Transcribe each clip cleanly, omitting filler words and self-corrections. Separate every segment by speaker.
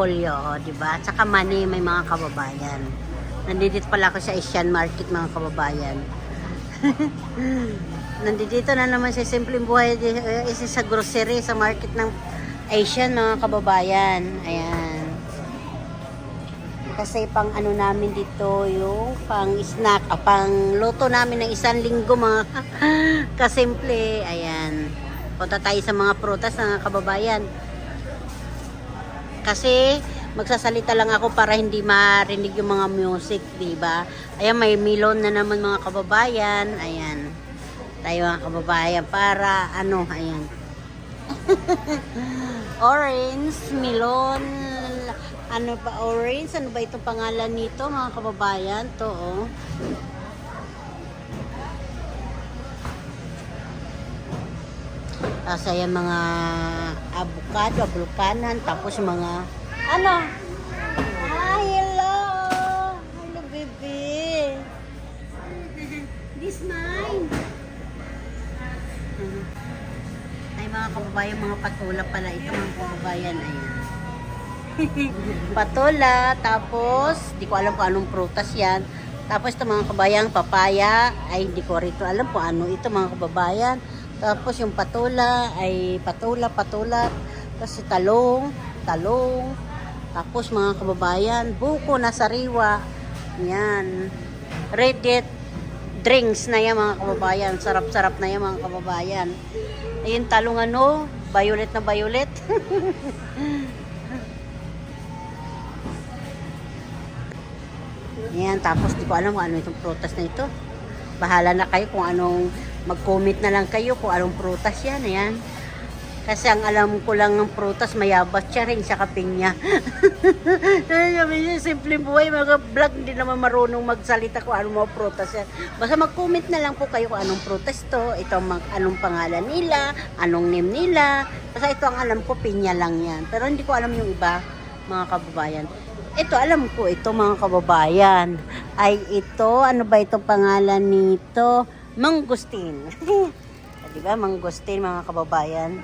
Speaker 1: Polyo, di ba? At saka Mani, may mga kababayan. Nandito pala ako sa Asian Market, mga kababayan. Nandito na naman sa simpleng buhay, isa sa grocery, sa market ng Asian, mga kababayan. Ayan. Kasi pang ano namin dito, yung pang snack, pang luto namin ng isang linggo, mga kasimple. Ayan. Punta tayo sa mga prutas, mga kababayan. Kasi magsasalita lang ako para hindi marinig yung mga music, di ba? Ayan, may melon na naman, mga kababayan. Ayan. Tayo, mga kababayan, para ano, ayan. Orange, melon, ano ba orange? Ano ba itong pangalan nito, mga kababayan? To, oh. Tapos ayan, mga avocado, abulkanan, tapos mga ano? Ah, hello! Hello, baby! This mine! Ay, mga kababayan, mga patula pala ito, mga kababayan. Ayan. Patula, tapos di ko alam kung anong prutas yan. Tapos ito, mga kababayan, papaya. Ay, hindi ko rito alam kung ano ito, mga kababayan. Tapos yung patula ay patula. Tapos talong. Tapos, mga kababayan, buko na sariwa. Yan. Ready drinks na yan, mga kababayan. Sarap-sarap na yan, mga kababayan. Ayun, talong ano, violet na violet. Yan, tapos di ko alam kung ano itong prutas na ito. Bahala na kayo kung anong, mag-comment na lang kayo kung anong prutas yan. Ayan. Kasi ang alam ko lang ng prutas, mayabas siya rin sa kapinya. Sabi niya, simpleng buhay, mga vlog, hindi naman marunong magsalita kung anong mga prutas yan. Basta mag-comment na lang po kayo kung anong prutas to, ito anong pangalan nila, anong name nila. Basta ito ang alam ko, pinya lang yan. Pero hindi ko alam yung iba, mga kababayan. Ito, alam ko, ito mga kababayan. Ay ito, ano ba itong pangalan nito? Mangustin. Diba, mangustin, mga kababayan.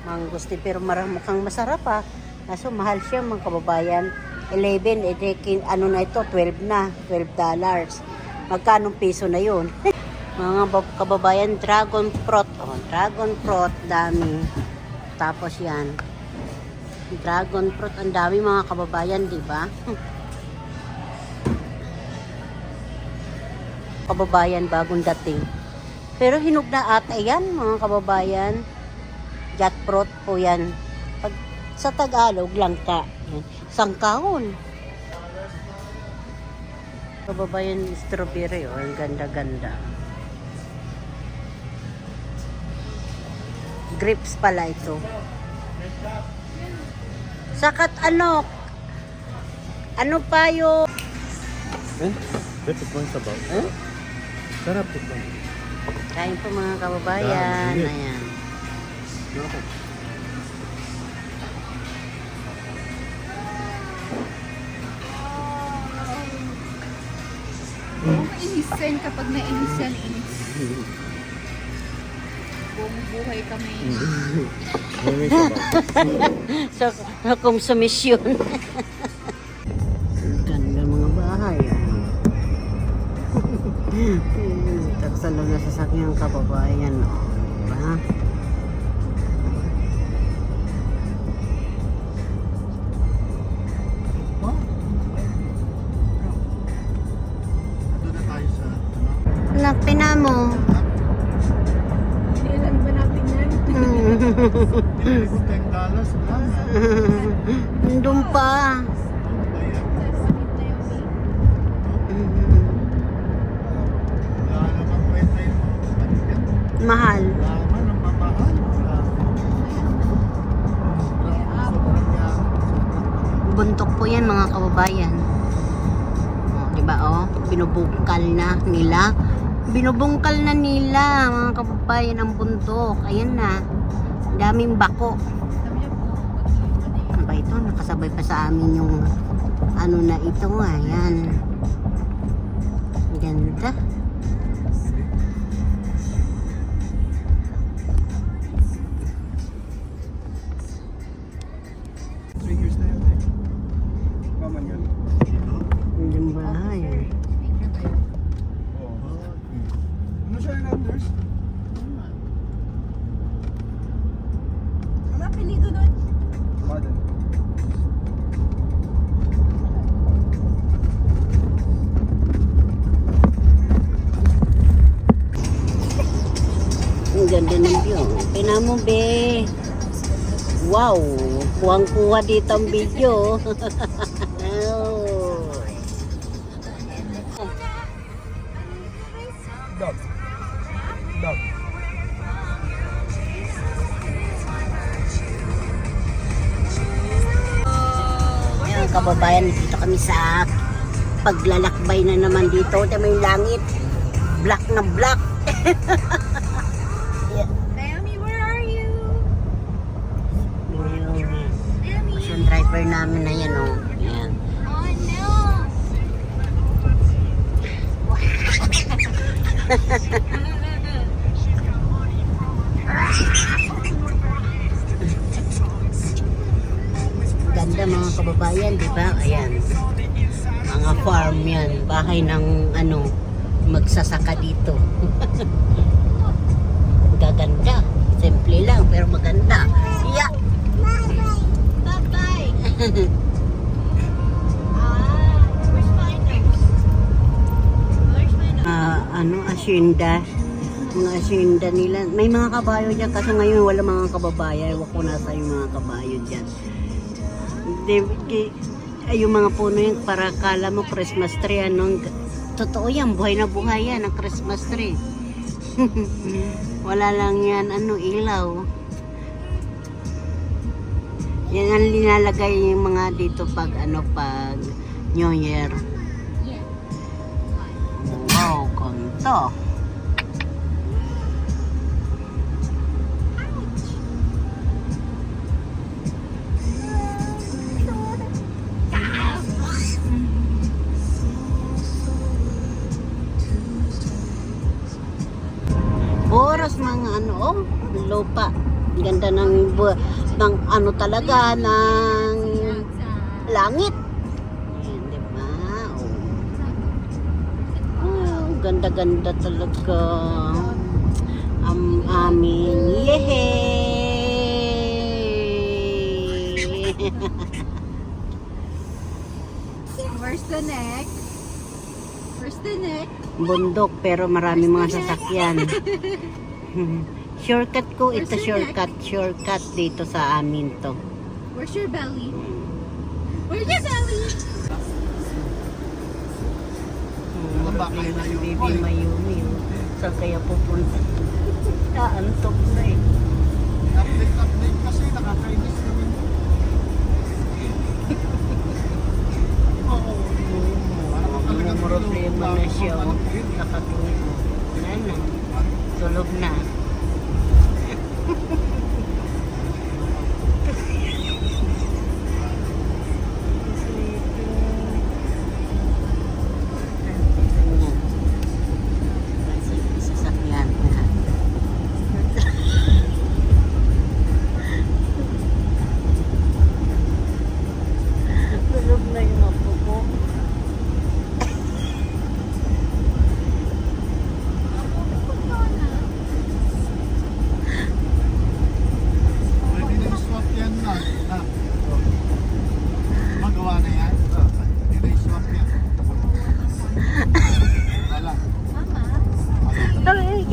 Speaker 1: Mangustin, pero mukhang masarap ha. Kaso mahal siya, mga kababayan. 11, ano na ito, 12 na. $12. Magkanong piso na yun? Mga kababayan, dragon fruit. Oh, dragon fruit, dami. Tapos yan. Dragon fruit, ang dami, mga kababayan, di ba? Kababayan, bagong dating. Pero hinog na ata yan, mga kababayan. Jackfruit po yan. Pag sa Tagalog, langka. Yan. Sangkahon. Kababayan, strawberry, oh, ang ganda-ganda. Grapes pala ito. Sakat ano pa yung
Speaker 2: sabaw. Sarap ito.
Speaker 1: kain po, mga kababayan. Ayan.
Speaker 3: Inis yan kapag nainis yan, inis. Bumubuhay kami.
Speaker 1: So, konsumisyon. Ganda mga bahay. Taksalog na sasakyan, kababayan. Diba? Lapin na mo.
Speaker 3: Kailan ba natin yan?
Speaker 1: Doon pa. Mahal. Buntok po yan, mga kababayan. Diba, oh? Binubungkal na nila. Binubungkal na nila, mga kababayan, ang bundok. Ayan na. Daming bako. Ano ba ito? Nakasabay pa sa amin yung ano na ito. Ayan. Ganda.
Speaker 2: Years na yun.
Speaker 1: mo, be. Wow, kuwang-kuha dito ang video.
Speaker 2: Dog. Dog.
Speaker 1: Ayan, kababayan, dito kami sa paglalakbay na naman dito. Ito may langit. Black na black.
Speaker 3: Naomi, where are you?
Speaker 1: Yung driver namin na yan, oh. Ayan.
Speaker 3: Oh no!
Speaker 1: Ganda mga kababayan, di ba? Ayan. Mga farm yan. Bahay ng ano, magsasaka dito. Gaganda. Simple lang, pero maganda. Yeah.
Speaker 3: Bye-bye! Where's my nose? Where's my nose?
Speaker 1: Ano, asyenda. Mga asyenda nila. May mga kabayo dyan, kaso ngayon wala mga kababayan. Ewan ko nasa yung mga kabayo dyan. Ay, yung mga puno yung para kala mo Christmas tree. Ano, totoo yan, buhay na buhay yan ang Christmas tree. Wala lang yan, ano, ilaw. Yan ang linalagay yung mga dito pag ano, pag New Year.
Speaker 3: Yeah.
Speaker 1: Wow, kanto. Oras mga ano, oh, lupa. Ganda ng, ng ano talaga, ng langit. Ayan, di ba? Oh, ganda-ganda talaga. Aming yehey!
Speaker 3: Where's the neck? Where's the neck?
Speaker 1: Bundok pero marami mga sasakyan. Shortcut ko ito, shortcut dito sa amin to.
Speaker 3: Where's your belly? Where's your belly?
Speaker 1: Baby Mayumi. Saan kaya pupunta? Antok na eh.
Speaker 2: Update kasi nakakainis naman. Oo.
Speaker 1: May problema na siya. Oh. Nakatulog. Wala na. Tulog na. Sasakyan. Tulog na yung apo ko.
Speaker 2: Pwede na swap yan na. Magawa na yan. Pwede na swap yan. Wala.
Speaker 3: Mama?
Speaker 1: Ay,